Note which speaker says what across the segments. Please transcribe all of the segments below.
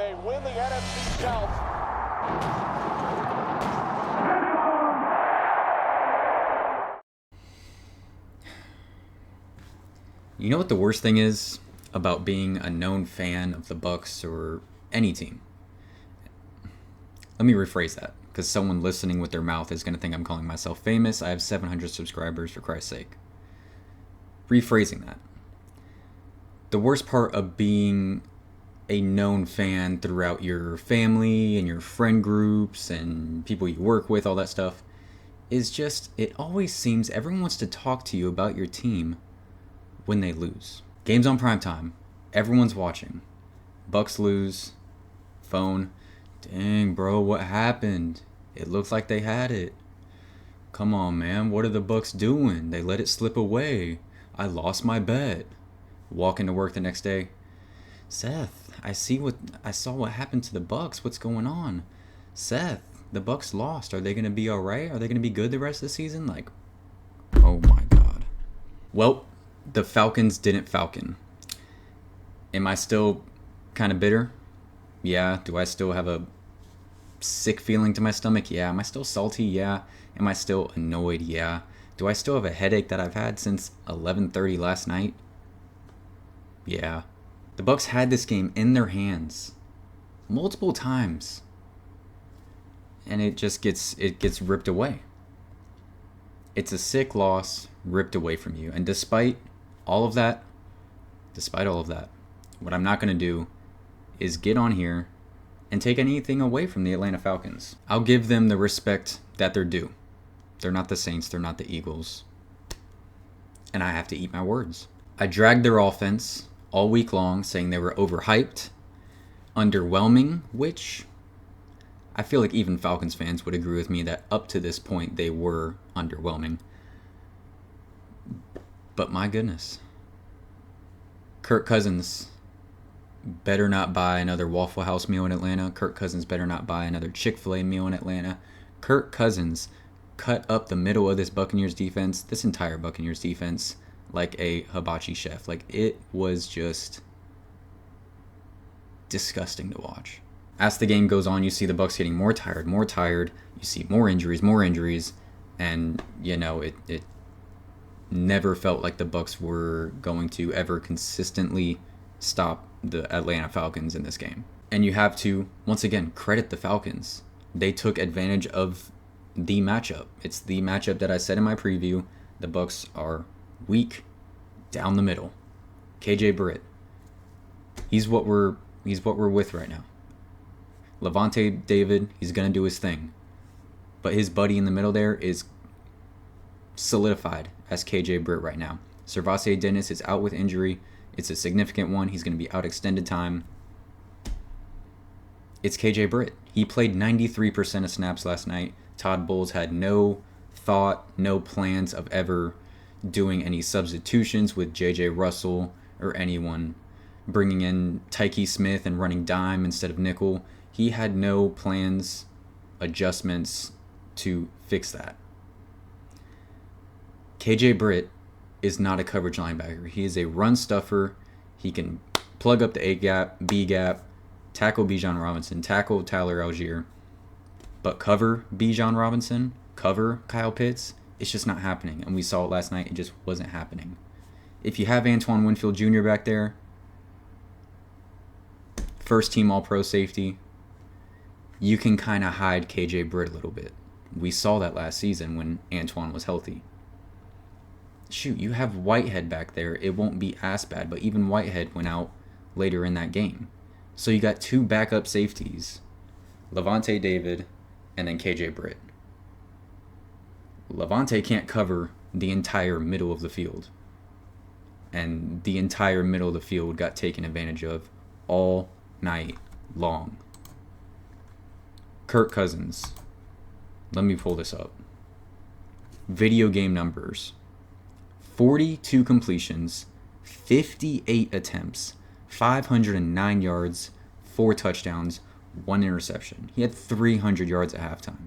Speaker 1: they win the NFC South.
Speaker 2: You know what the worst thing is about being a known fan of the Bucs or any team? Let me rephrase that, because someone listening with their mouth is going to think I'm calling myself famous. I have 700 subscribers, for Christ's sake. Rephrasing that. The worst part of being a known fan throughout your family and your friend groups and people you work with, all that stuff, is just, it always seems everyone wants to talk to you about your team when they lose. Game's on primetime. Everyone's watching. Bucs lose. Phone. Dang, bro, what happened? It looks like they had it. Come on, man. What are the Bucs doing? They let it slip away. I lost my bet. Walk into work the next day. Seth, I saw what happened to the Bucs. What's going on? Seth, the Bucs lost. Are they going to be all right? Are they going to be good the rest of the season? Like, oh my God. Well, the Falcons didn't falcon. Am I still kind of bitter? Yeah. Do I still have a sick feeling to my stomach? Yeah. Am I still salty? Yeah. Am I still annoyed? Yeah. Do I still have a headache that I've had since 11:30 last night? Yeah. The Bucs had this game in their hands multiple times, and it gets ripped away. It's a sick loss ripped away from you. And despite all of that, what I'm not going to do is get on here and take anything away from the Atlanta Falcons. I'll give them the respect that they're due. They're not the Saints. They're not the Eagles. And I have to eat my words. I dragged their offense all week long, saying they were overhyped, underwhelming, which I feel like even Falcons fans would agree with me that up to this point they were underwhelming. But my goodness. Kirk Cousins better not buy another Waffle House meal in Atlanta. Kirk Cousins better not buy another Chick-fil-A meal in Atlanta. Kirk Cousins cut up the middle of this Buccaneers defense, this entire Buccaneers defense, like a hibachi chef. Like, it was just disgusting to watch. As the game goes on, you see the Bucs getting more tired. You see more injuries, and it never felt like the Bucs were going to ever consistently stop the Atlanta Falcons in this game. And you have to, once again, credit the Falcons. They took advantage of the matchup. It's the matchup that I said in my preview. The Bucs are weak down the middle. KJ Britt. He's what we're with right now. Levante David, he's going to do his thing. But his buddy in the middle there is solidified as KJ Britt right now. Servassier Dennis is out with injury. It's a significant one. He's going to be out extended time. It's KJ Britt. He played 93% of snaps last night. Todd Bowles had no thought, no plans of ever doing any substitutions with J.J. Russell or anyone, bringing in Tyke Smith and running dime instead of nickel. He had no plans, adjustments to fix that. KJ Britt is not a coverage linebacker. He is a run stuffer. He can plug up the A gap, B gap, tackle Bijan Robinson, tackle Tyler Algier. But cover Bijan Robinson, cover Kyle Pitts, it's just not happening. And we saw it last night. It just wasn't happening. If you have Antoine Winfield Jr. back there, first team All-Pro safety, you can kind of hide KJ Britt a little bit. We saw that last season when Antoine was healthy. Shoot, you have Whitehead back there. It won't be as bad, but even Whitehead went out later in that game. So you got two backup safeties, Levante David and then KJ Britt. Levante can't cover the entire middle of the field. And the entire middle of the field got taken advantage of all night long. Kirk Cousins. Let me pull this up. Video game numbers. 42 completions, 58 attempts, 509 yards, 4 touchdowns, 1 interception. He had 300 yards at halftime.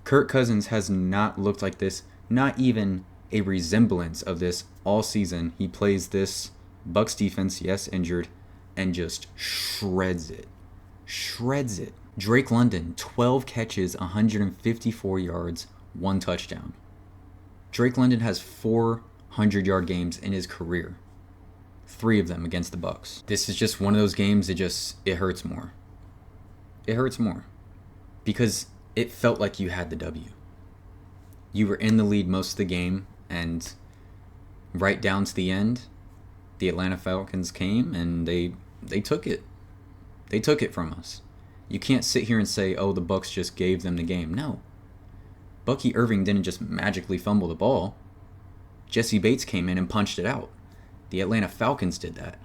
Speaker 2: Kirk Cousins has not looked like this, not even a resemblance of this all season. He plays this Bucs defense, yes, injured, and just shreds it. Shreds it. Drake London, 12 catches, 154 yards, 1 touchdown. Drake London has 400-yard games in his career. 3 of them against the Bucs. This is just one of those games it hurts more. It hurts more. Because it felt like you had the W. You were in the lead most of the game, and right down to the end, the Atlanta Falcons came and they took it. They took it from us. You can't sit here and say, oh, the Bucs just gave them the game. No. Bucky Irving didn't just magically fumble the ball. Jesse Bates came in and punched it out. The Atlanta Falcons did that.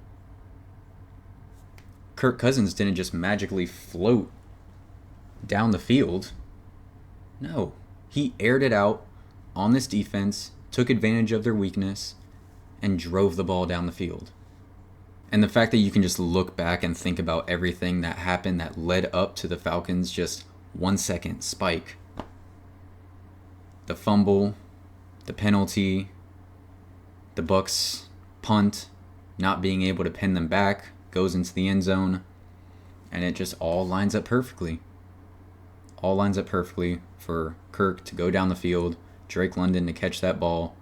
Speaker 2: Kirk Cousins didn't just magically float down the field. No. He aired it out on this defense, took advantage of their weakness, and drove the ball down the field. And the fact that you can just look back and think about everything that happened that led up to the Falcons' just 1 second spike. The fumble, the penalty, the Bucs punt, not being able to pin them back, goes into the end zone, and it just all lines up perfectly. All lines up perfectly for Kirk to go down the field, Drake London to catch that ball,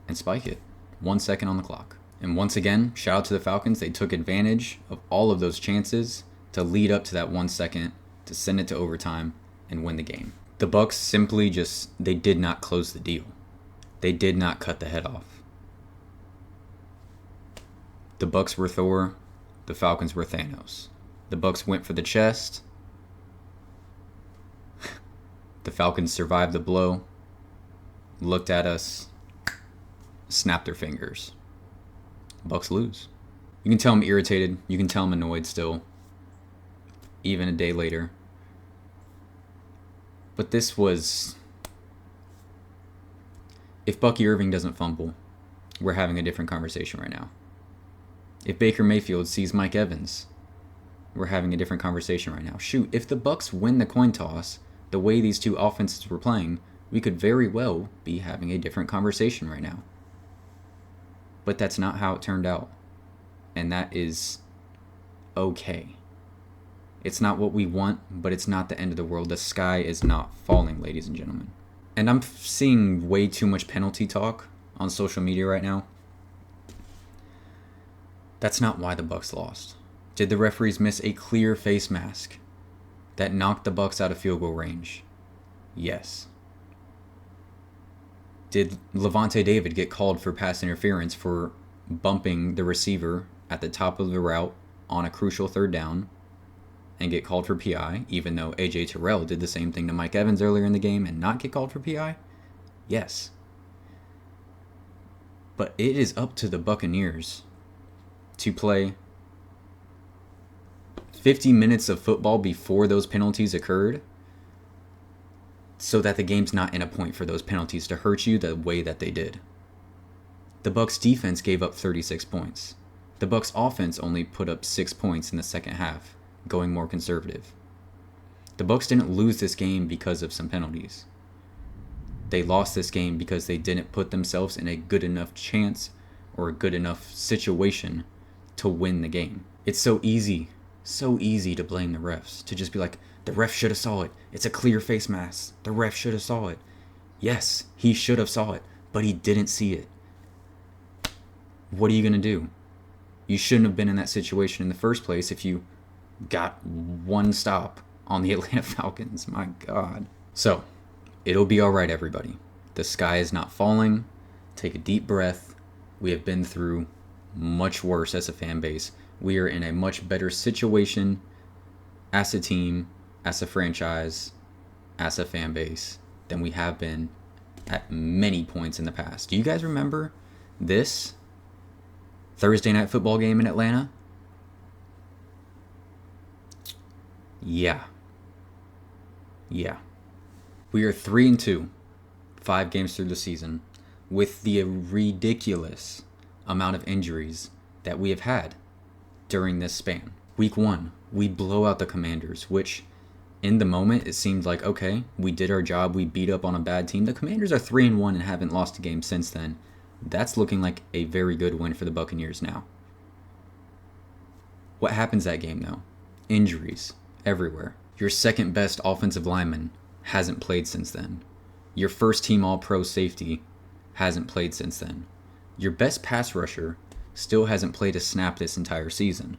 Speaker 2: and spike it. 1 second on the clock. And once again, shout out to the Falcons. They took advantage of all of those chances to lead up to that 1 second, to send it to overtime, and win the game. The Bucs simply they did not close the deal. They did not cut the head off. The Bucs were Thor. The Falcons were Thanos. The Bucs went for the chest. The Falcons survived the blow, looked at us, snapped their fingers. Bucs lose. You can tell I'm irritated. You can tell I'm annoyed still, even a day later. But this was... If Bucky Irving doesn't fumble, we're having a different conversation right now. If Baker Mayfield sees Mike Evans, we're having a different conversation right now. Shoot, if the Bucs win the coin toss, the way these two offenses were playing, we could very well be having a different conversation right now. But that's not how it turned out. And that is okay. It's not what we want, but it's not the end of the world. The sky is not falling, ladies and gentlemen. And I'm seeing way too much penalty talk on social media right now. That's not why the Bucs lost. Did the referees miss a clear face mask that knocked the Bucs out of field goal range? Yes. Did Levante David get called for pass interference for bumping the receiver at the top of the route on a crucial third down and get called for PI, even though AJ Terrell did the same thing to Mike Evans earlier in the game and not get called for PI? Yes. But it is up to the Buccaneers to play 50 minutes of football before those penalties occurred so that the game's not in a point for those penalties to hurt you the way that they did. The Bucs defense gave up 36 points. The Bucs offense only put up 6 points in the second half, going more conservative. The Bucs didn't lose this game because of some penalties. They lost this game because they didn't put themselves in a good enough chance or a good enough situation to win the game. It's so easy to blame the refs, to just be like, the ref should have saw it. It's a clear face mask. The ref should have saw it. Yes, he should have saw it, but he didn't see it. What are you going to do? You shouldn't have been in that situation in the first place if you got one stop on the Atlanta Falcons. My God. So, it'll be all right, everybody. The sky is not falling. Take a deep breath. We have been through much worse as a fan base. We are in a much better situation as a team, as a franchise, as a fan base than we have been at many points in the past. Do you guys remember this Thursday night football game in Atlanta? Yeah. We are 3-2, 5 games through the season, with the ridiculous amount of injuries that we have had during this span. Week 1, we blow out the Commanders, which in the moment it seemed like, okay, we did our job, we beat up on a bad team. The Commanders are 3-1 and haven't lost a game since then. That's looking like a very good win for the Buccaneers now. What happens that game, though? Injuries everywhere. Your second best offensive lineman hasn't played since then. Your first team All-Pro safety hasn't played since then. Your best pass rusher still hasn't played a snap this entire season.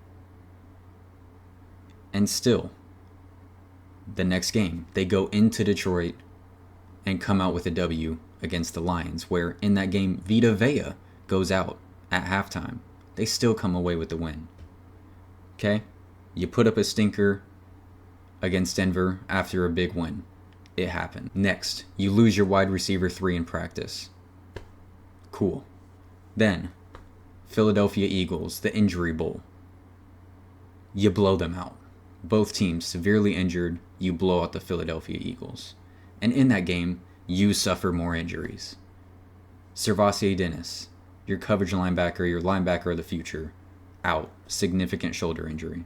Speaker 2: And still, the next game, they go into Detroit and come out with a W against the Lions, where in that game, Vita Vea goes out at halftime. They still come away with the win. Okay? You put up a stinker against Denver after a big win. It happened. Next, you lose your wide receiver 3 in practice. Cool. Then, Philadelphia Eagles, the Injury Bowl. You blow them out. Both teams severely injured, you blow out the Philadelphia Eagles. And in that game, you suffer more injuries. Servassier Dennis, your coverage linebacker, your linebacker of the future, out. Significant shoulder injury.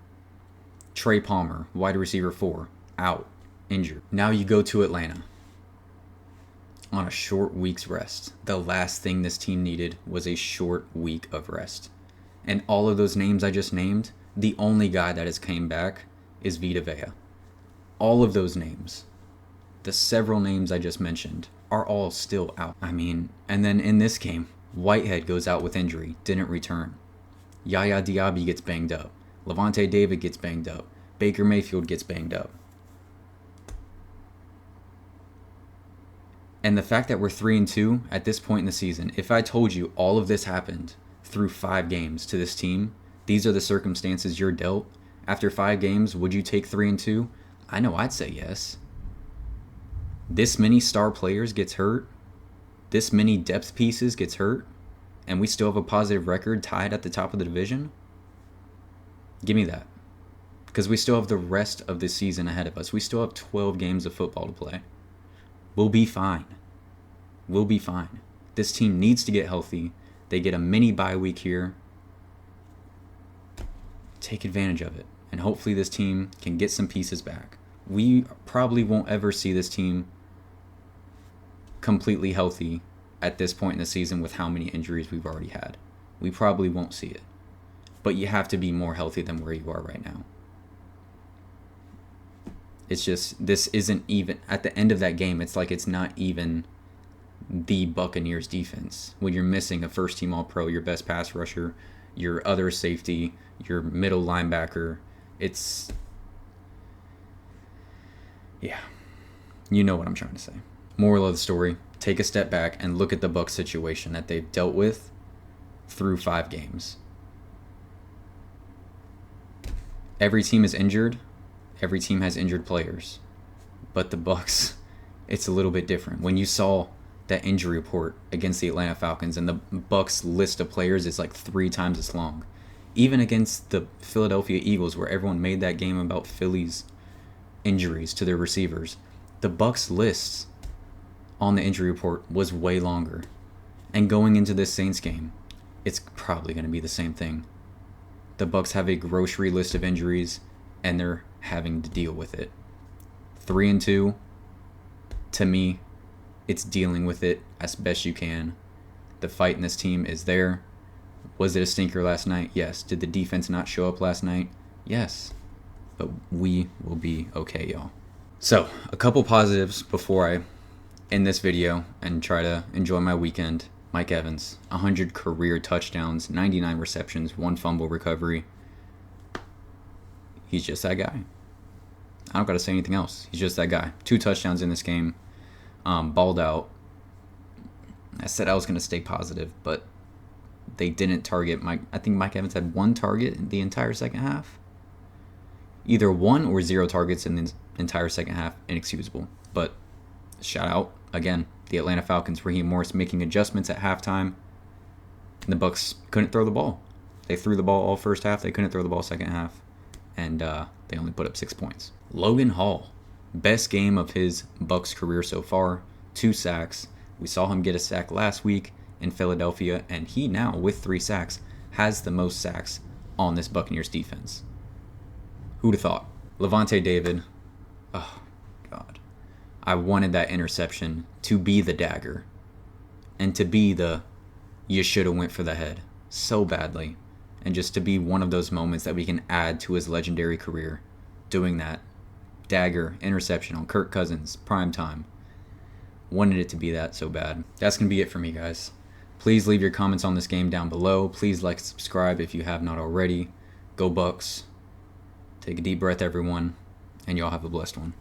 Speaker 2: Trey Palmer, wide receiver 4, out. Injured. Now you go to Atlanta on a short week's rest. The last thing this team needed was a short week of rest. And all of those names I just named, the only guy that has came back is Vita Vea. All of those names, the several names I just mentioned, are all still out. And then in this game, Whitehead goes out with injury, didn't return. Yaya Diaby gets banged up. Levante David gets banged up. Baker Mayfield gets banged up. And the fact that we're 3-2 at this point in the season, if I told you all of this happened through 5 games to this team, these are the circumstances you're dealt, after 5 games, would you take 3-2? I know I'd say yes. This many star players gets hurt, this many depth pieces gets hurt, and we still have a positive record tied at the top of the division? Give me that. Because we still have the rest of the season ahead of us. We still have 12 games of football to play. We'll be fine. We'll be fine. This team needs to get healthy. They get a mini bye week here. Take advantage of it. And hopefully this team can get some pieces back. We probably won't ever see this team completely healthy at this point in the season with how many injuries we've already had. We probably won't see it. But you have to be more healthy than where you are right now. It's just, this isn't even, at the end of that game, it's like it's not even the Buccaneers defense. When you're missing a first team All-Pro, your best pass rusher, your other safety, your middle linebacker, yeah, you know what I'm trying to say. Moral of the story, take a step back and look at the Bucs situation that they've dealt with through 5 games. Every team is injured. Every team has injured players. But the Bucs, it's a little bit different. When you saw that injury report against the Atlanta Falcons, and the Bucs list of players is like 3 times as long. Even against the Philadelphia Eagles, where everyone made that game about Philly's injuries to their receivers, the Bucs list on the injury report was way longer. And going into this Saints game, it's probably going to be the same thing. The Bucs have a grocery list of injuries, and they're having to deal with it. 3-2, to me, it's dealing with it as best you can. The fight in this team is there. Was it a stinker last night? Yes. Did the defense not show up last night? Yes. But we will be okay, y'all. So, a couple positives before I end this video and try to enjoy my weekend. Mike Evans, 100 career touchdowns, 99 receptions, 1 fumble recovery. He's just that guy. I don't got to say anything else. He's just that guy. 2 touchdowns in this game. Balled out. I said I was going to stay positive, but they didn't target Mike. I think Mike Evans had 1 target in the entire second half. Either 1 or 0 targets in the entire second half. Inexcusable. But shout out, again, the Atlanta Falcons, Raheem Morris making adjustments at halftime. And the Bucs couldn't throw the ball. They threw the ball all first half. They couldn't throw the ball second half. And they only put up 6 points. Logan Hall, best game of his Bucs career so far. 2 sacks. We saw him get a sack last week in Philadelphia, and he now, with 3 sacks, has the most sacks on this Buccaneers defense. Who'd have thought? Levante David, oh, God. I wanted that interception to be the dagger and to be the you should have went for the head so badly. and just to be one of those moments that we can add to his legendary career, doing that dagger interception on Kirk Cousins, prime time. Wanted it to be that so bad. That's going to be it for me, guys. Please leave your comments on this game down below. Please like and subscribe if you have not already. Go Bucks. Take a deep breath, everyone, and y'all have a blessed one.